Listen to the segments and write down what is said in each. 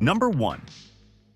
Number 1.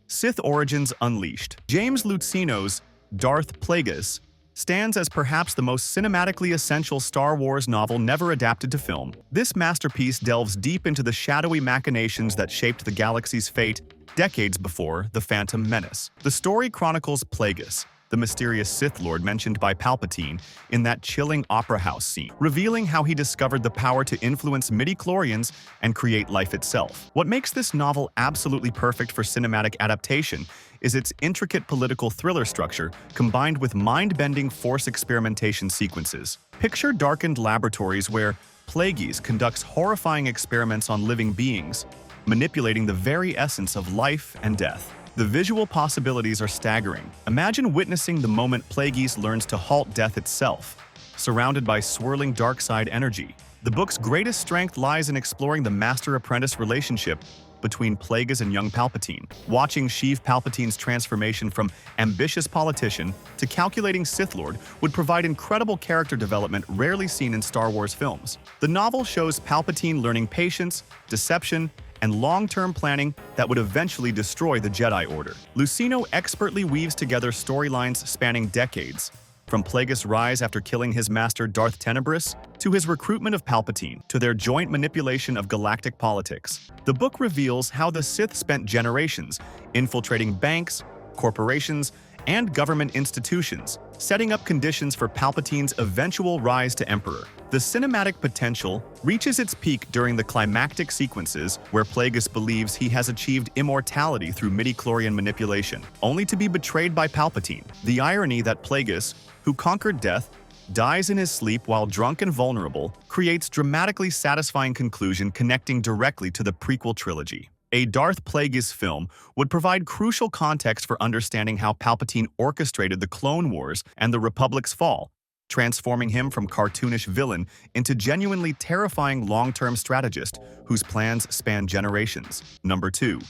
Sith Origins Unleashed. James Luceno's Darth Plagueis stands as perhaps the most cinematically essential Star Wars novel never adapted to film. This masterpiece delves deep into the shadowy machinations that shaped the galaxy's fate decades before The Phantom Menace. The story chronicles Plagueis, the mysterious Sith Lord mentioned by Palpatine in that chilling opera house scene, revealing how he discovered the power to influence midi-chlorians and create life itself. What makes this novel absolutely perfect for cinematic adaptation is its intricate political thriller structure combined with mind-bending Force experimentation sequences. Picture darkened laboratories where Plagueis conducts horrifying experiments on living beings, manipulating the very essence of life and death. The visual possibilities are staggering. Imagine witnessing the moment Plagueis learns to halt death itself, surrounded by swirling dark side energy. The book's greatest strength lies in exploring the master-apprentice relationship between Plagueis and young Palpatine. Watching Sheev Palpatine's transformation from ambitious politician to calculating Sith Lord would provide incredible character development rarely seen in Star Wars films. The novel shows Palpatine learning patience, deception, and long-term planning that would eventually destroy the Jedi Order. Luceno expertly weaves together storylines spanning decades, from Plagueis' rise after killing his master Darth Tenebris, to his recruitment of Palpatine, to their joint manipulation of galactic politics. The book reveals how the Sith spent generations infiltrating banks, corporations, and government institutions, setting up conditions for Palpatine's eventual rise to Emperor. The cinematic potential reaches its peak during the climactic sequences where Plagueis believes he has achieved immortality through midi-chlorian manipulation, only to be betrayed by Palpatine. The irony that Plagueis, who conquered death, dies in his sleep while drunk and vulnerable, creates dramatically satisfying conclusion connecting directly to the prequel trilogy. A Darth Plagueis film would provide crucial context for understanding how Palpatine orchestrated the Clone Wars and the Republic's fall, transforming him from cartoonish villain into genuinely terrifying long-term strategist whose plans span generations. Number 2.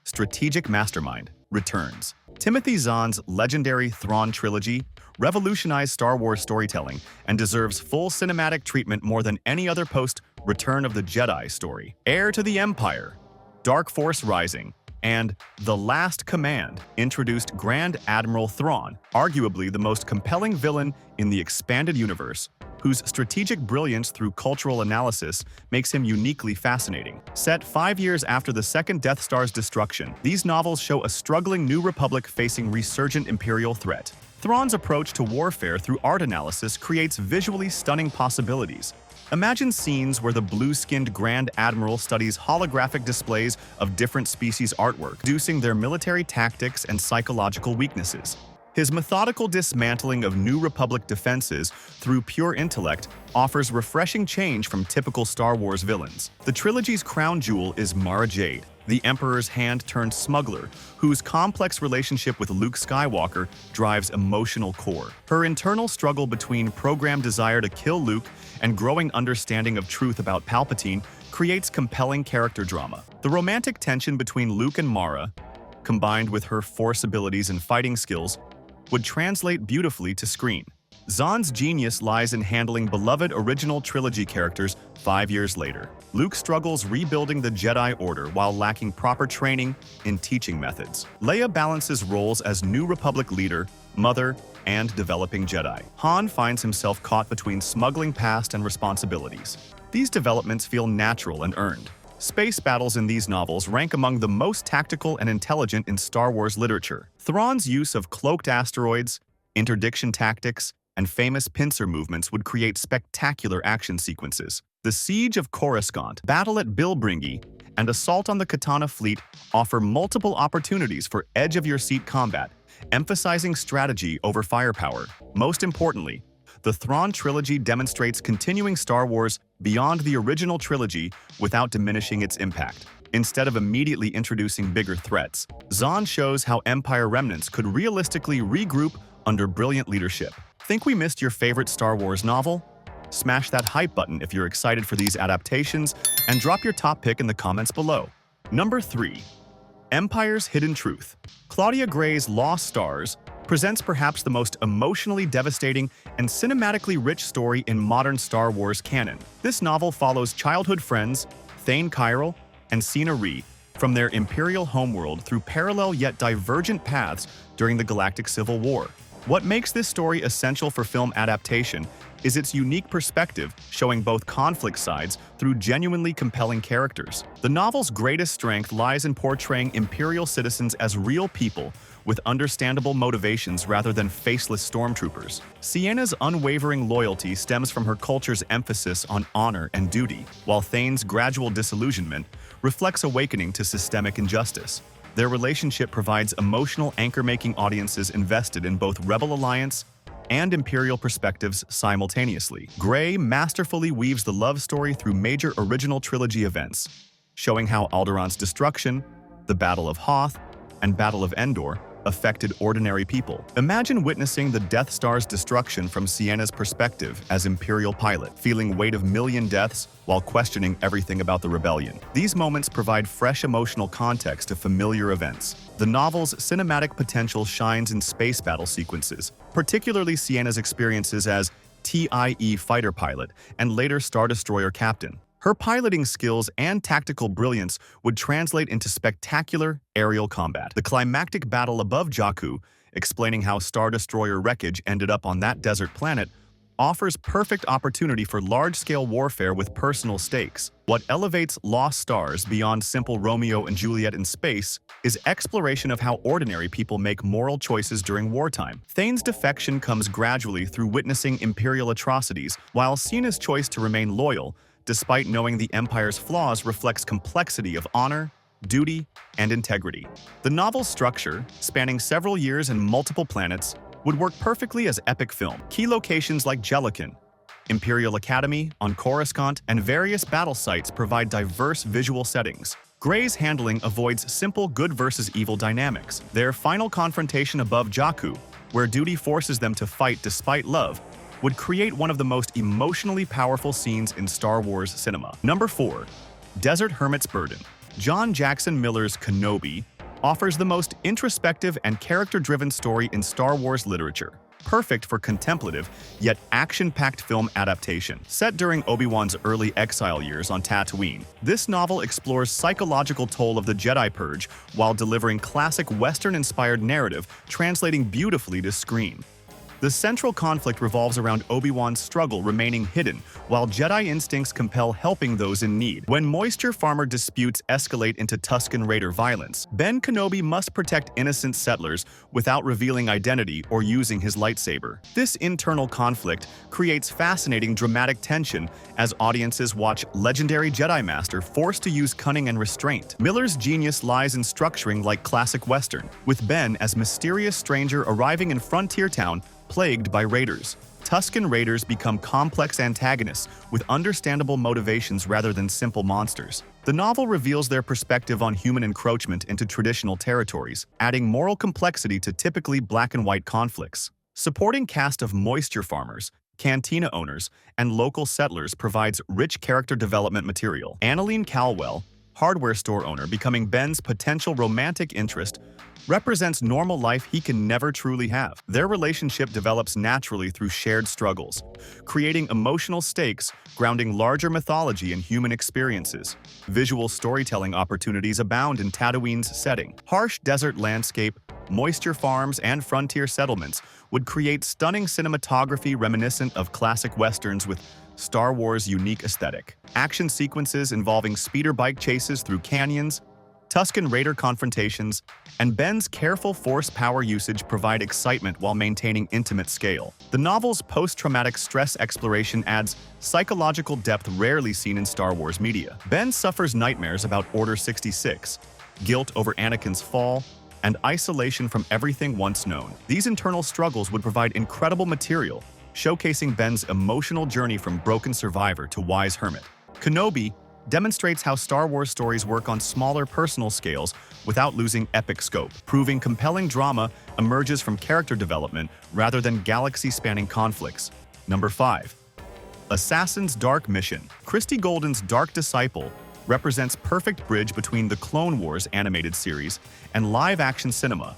Strategic Mastermind returns. Timothy Zahn's legendary Thrawn Trilogy revolutionized Star Wars storytelling and deserves full cinematic treatment more than any other post-Return of the Jedi story. Heir to the Empire, Dark Force Rising, and The Last Command introduced Grand Admiral Thrawn, arguably the most compelling villain in the expanded universe, whose strategic brilliance through cultural analysis makes him uniquely fascinating. Set 5 years after the second Death Star's destruction, these novels show a struggling New Republic facing resurgent Imperial threat. Thrawn's approach to warfare through art analysis creates visually stunning possibilities. Imagine scenes where the blue-skinned Grand Admiral studies holographic displays of different species' artwork, deducing their military tactics and psychological weaknesses. His methodical dismantling of New Republic defenses through pure intellect offers refreshing change from typical Star Wars villains. The trilogy's crown jewel is Mara Jade, the Emperor's hand-turned smuggler, whose complex relationship with Luke Skywalker drives emotional core. Her internal struggle between programmed desire to kill Luke and growing understanding of truth about Palpatine creates compelling character drama. The romantic tension between Luke and Mara, combined with her Force abilities and fighting skills, would translate beautifully to screen. Zahn's genius lies in handling beloved original trilogy characters 5 years later. Luke struggles rebuilding the Jedi Order while lacking proper training in teaching methods. Leia balances roles as New Republic leader, mother, and developing Jedi. Han finds himself caught between smuggling past and responsibilities. These developments feel natural and earned. Space battles in these novels rank among the most tactical and intelligent in Star Wars literature. Thrawn's use of cloaked asteroids, interdiction tactics, and famous pincer movements would create spectacular action sequences. The Siege of Coruscant, Battle at Bilbringi, and Assault on the Katana Fleet offer multiple opportunities for edge-of-your-seat combat, emphasizing strategy over firepower. Most importantly, the Thrawn Trilogy demonstrates continuing Star Wars beyond the original trilogy without diminishing its impact. Instead of immediately introducing bigger threats, Zahn shows how Empire remnants could realistically regroup under brilliant leadership. Think we missed your favorite Star Wars novel? Smash that hype button if you're excited for these adaptations, and drop your top pick in the comments below. Number 3. Empire's Hidden Truth. Claudia Gray's Lost Stars presents perhaps the most emotionally devastating and cinematically rich story in modern Star Wars canon. This novel follows childhood friends Thane Kyrell and Cena Ree from their Imperial homeworld through parallel yet divergent paths during the Galactic Civil War. What makes this story essential for film adaptation is its unique perspective, showing both conflict sides through genuinely compelling characters. The novel's greatest strength lies in portraying Imperial citizens as real people with understandable motivations rather than faceless stormtroopers. Sienna's unwavering loyalty stems from her culture's emphasis on honor and duty, while Thane's gradual disillusionment reflects awakening to systemic injustice. Their relationship provides emotional anchor, making audiences invested in both Rebel Alliance and Imperial perspectives simultaneously. Gray masterfully weaves the love story through major original trilogy events, showing how Alderaan's destruction, the Battle of Hoth, and Battle of Endor affected ordinary people. Imagine witnessing the Death Star's destruction from Sienna's perspective as Imperial pilot, feeling weight of million deaths while questioning everything about the rebellion. These moments provide fresh emotional context to familiar events. The novel's cinematic potential shines in space battle sequences, particularly Sienna's experiences as TIE fighter pilot and later Star Destroyer captain. Her piloting skills and tactical brilliance would translate into spectacular aerial combat. The climactic battle above Jakku, explaining how Star Destroyer wreckage ended up on that desert planet, offers perfect opportunity for large-scale warfare with personal stakes. What elevates Lost Stars beyond simple Romeo and Juliet in space is exploration of how ordinary people make moral choices during wartime. Thane's defection comes gradually through witnessing Imperial atrocities, while Sienna's choice to remain loyal despite knowing the Empire's flaws reflects complexity of honor, duty, and integrity. The novel's structure, spanning several years and multiple planets, would work perfectly as epic film. Key locations like Jellicoe, Imperial Academy, on Coruscant, and various battle sites provide diverse visual settings. Gray's handling avoids simple good versus evil dynamics. Their final confrontation above Jakku, where duty forces them to fight despite love, would create one of the most emotionally powerful scenes in Star Wars cinema. Number 4. Desert Hermit's Burden. John Jackson Miller's Kenobi offers the most introspective and character-driven story in Star Wars literature, perfect for contemplative yet action-packed film adaptation. Set during Obi-Wan's early exile years on Tatooine, this novel explores psychological toll of the Jedi Purge while delivering classic Western-inspired narrative, translating beautifully to screen. The central conflict revolves around Obi-Wan's struggle remaining hidden, while Jedi instincts compel helping those in need. When moisture farmer disputes escalate into Tusken Raider violence, Ben Kenobi must protect innocent settlers without revealing identity or using his lightsaber. This internal conflict creates fascinating dramatic tension as audiences watch legendary Jedi Master forced to use cunning and restraint. Miller's genius lies in structuring like classic Western, with Ben as mysterious stranger arriving in frontier town plagued by raiders. Tusken Raiders become complex antagonists with understandable motivations rather than simple monsters. The novel reveals their perspective on human encroachment into traditional territories, adding moral complexity to typically black and white conflicts. Supporting cast of moisture farmers, cantina owners, and local settlers provides rich character development material. Annalene Calwell, hardware store owner becoming Ben's potential romantic interest, represents normal life he can never truly have. Their relationship develops naturally through shared struggles, creating emotional stakes grounding larger mythology and human experiences. Visual storytelling opportunities abound in Tatooine's setting. Harsh desert landscape, moisture farms, and frontier settlements would create stunning cinematography reminiscent of classic westerns with Star Wars' unique aesthetic. Action sequences involving speeder bike chases through canyons, Tusken Raider confrontations, and Ben's careful force power usage provide excitement while maintaining intimate scale. The novel's post-traumatic stress exploration adds psychological depth rarely seen in Star Wars media. Ben suffers nightmares about Order 66, guilt over Anakin's fall, and isolation from everything once known. These internal struggles would provide incredible material, showcasing Ben's emotional journey from broken survivor to wise hermit. Kenobi demonstrates how Star Wars stories work on smaller personal scales without losing epic scope, proving compelling drama emerges from character development rather than galaxy-spanning conflicts. Number 5. Assassin's Dark Mission. Christy Golden's Dark Disciple represents perfect bridge between the Clone Wars animated series and live-action cinema,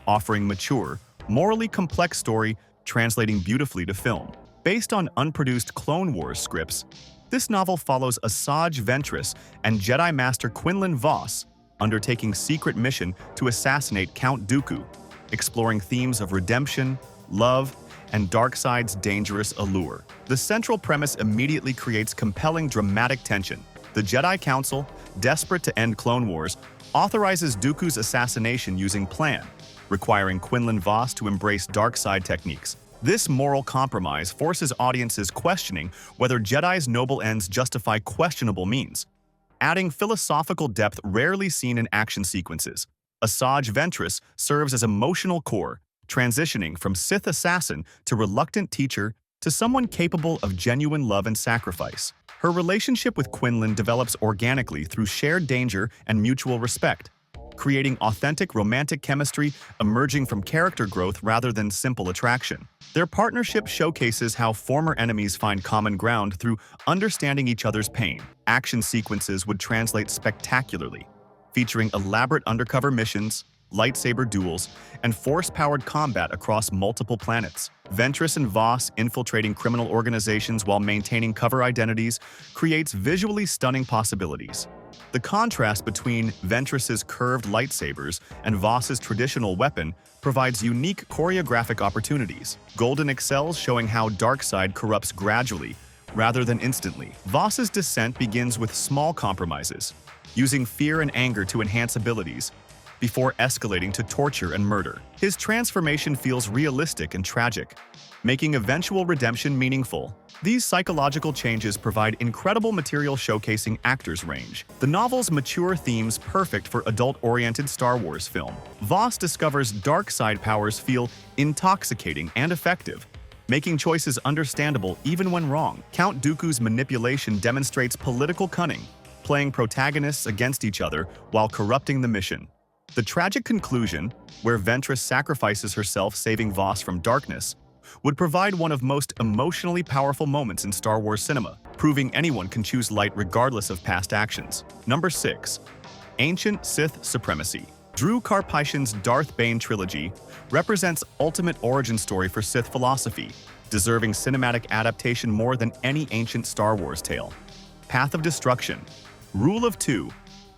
offering mature, morally complex story translating beautifully to film. Based on unproduced Clone Wars scripts, this novel follows Asajj Ventress and Jedi Master Quinlan Vos, undertaking secret mission to assassinate Count Dooku, exploring themes of redemption, love, and Darkseid's dangerous allure. The central premise immediately creates compelling dramatic tension. The Jedi Council, desperate to end Clone Wars, authorizes Dooku's assassination using plan, requiring Quinlan Vos to embrace Darkseid techniques. This moral compromise forces audiences questioning whether Jedi's noble ends justify questionable means, adding philosophical depth rarely seen in action sequences. Asajj Ventress serves as emotional core, transitioning from Sith assassin to reluctant teacher to someone capable of genuine love and sacrifice. Her relationship with Quinlan develops organically through shared danger and mutual respect, creating authentic romantic chemistry emerging from character growth rather than simple attraction. Their partnership showcases how former enemies find common ground through understanding each other's pain. Action sequences would translate spectacularly, featuring elaborate undercover missions, lightsaber duels, and force-powered combat across multiple planets. Ventress and Vos infiltrating criminal organizations while maintaining cover identities creates visually stunning possibilities. The contrast between Ventress's curved lightsabers and Vos's traditional weapon provides unique choreographic opportunities. Golden excels showing how Darkseid corrupts gradually rather than instantly. Vos's descent begins with small compromises, using fear and anger to enhance abilities, before escalating to torture and murder. His transformation feels realistic and tragic, making eventual redemption meaningful. These psychological changes provide incredible material showcasing actors' range. The novel's mature themes perfect for adult-oriented Star Wars film. Vos discovers Darkseid powers feel intoxicating and effective, making choices understandable even when wrong. Count Dooku's manipulation demonstrates political cunning, playing protagonists against each other while corrupting the mission. The tragic conclusion, where Ventress sacrifices herself saving Vos from darkness, would provide one of most emotionally powerful moments in Star Wars cinema, proving anyone can choose light regardless of past actions. Number 6. Ancient Sith Supremacy. Drew Karpyshyn's Darth Bane trilogy represents ultimate origin story for Sith philosophy, deserving cinematic adaptation more than any ancient Star Wars tale. Path of Destruction, Rule of Two,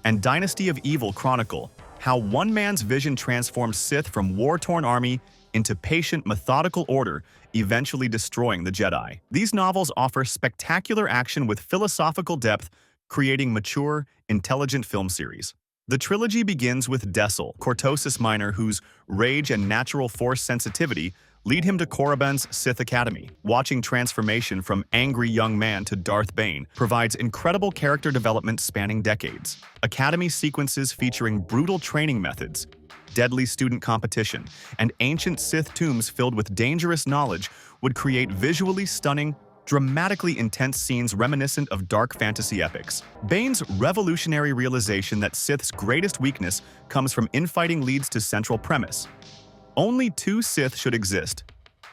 and Dynasty of Evil chronicle how one man's vision transforms Sith from war-torn army into patient, methodical order, eventually destroying the Jedi. These novels offer spectacular action with philosophical depth, creating mature, intelligent film series. The trilogy begins with Dessel, Cortosis Minor, whose rage and natural force sensitivity lead him to Korriban's Sith Academy. Watching transformation from angry young man to Darth Bane provides incredible character development spanning decades. Academy sequences featuring brutal training methods, deadly student competition, and ancient Sith tombs filled with dangerous knowledge would create visually stunning, dramatically intense scenes reminiscent of dark fantasy epics. Bane's revolutionary realization that Sith's greatest weakness comes from infighting leads to central premise. Only two Sith should exist,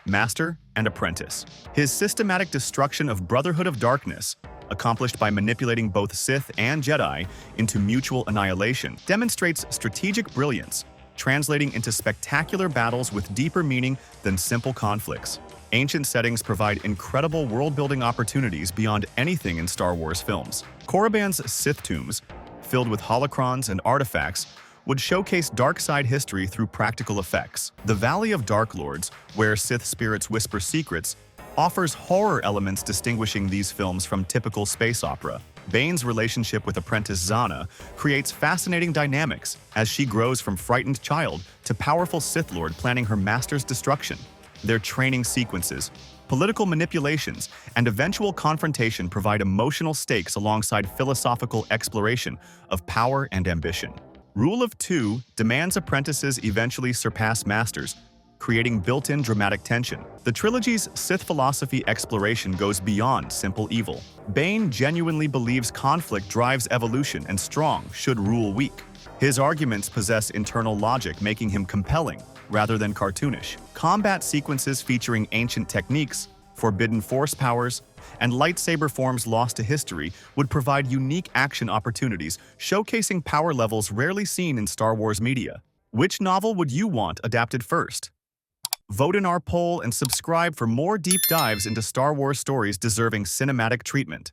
Master and Apprentice. His systematic destruction of Brotherhood of Darkness, accomplished by manipulating both Sith and Jedi into mutual annihilation, demonstrates strategic brilliance, translating into spectacular battles with deeper meaning than simple conflicts. Ancient settings provide incredible world-building opportunities beyond anything in Star Wars films. Korriban's Sith tombs, filled with holocrons and artifacts, would showcase Darkseid history through practical effects. The Valley of Dark Lords, where Sith spirits whisper secrets, offers horror elements distinguishing these films from typical space opera. Bane's relationship with Apprentice Zana creates fascinating dynamics as she grows from frightened child to powerful Sith Lord planning her master's destruction. Their training sequences, political manipulations, and eventual confrontation provide emotional stakes alongside philosophical exploration of power and ambition. Rule of Two demands apprentices eventually surpass masters, creating built-in dramatic tension. The trilogy's Sith philosophy exploration goes beyond simple evil. Bane genuinely believes conflict drives evolution and strong should rule weak. His arguments possess internal logic, making him compelling rather than cartoonish. Combat sequences featuring ancient techniques, forbidden force powers, and lightsaber forms lost to history would provide unique action opportunities, showcasing power levels rarely seen in Star Wars media. Which novel would you want adapted first? Vote in our poll and subscribe for more deep dives into Star Wars stories deserving cinematic treatment.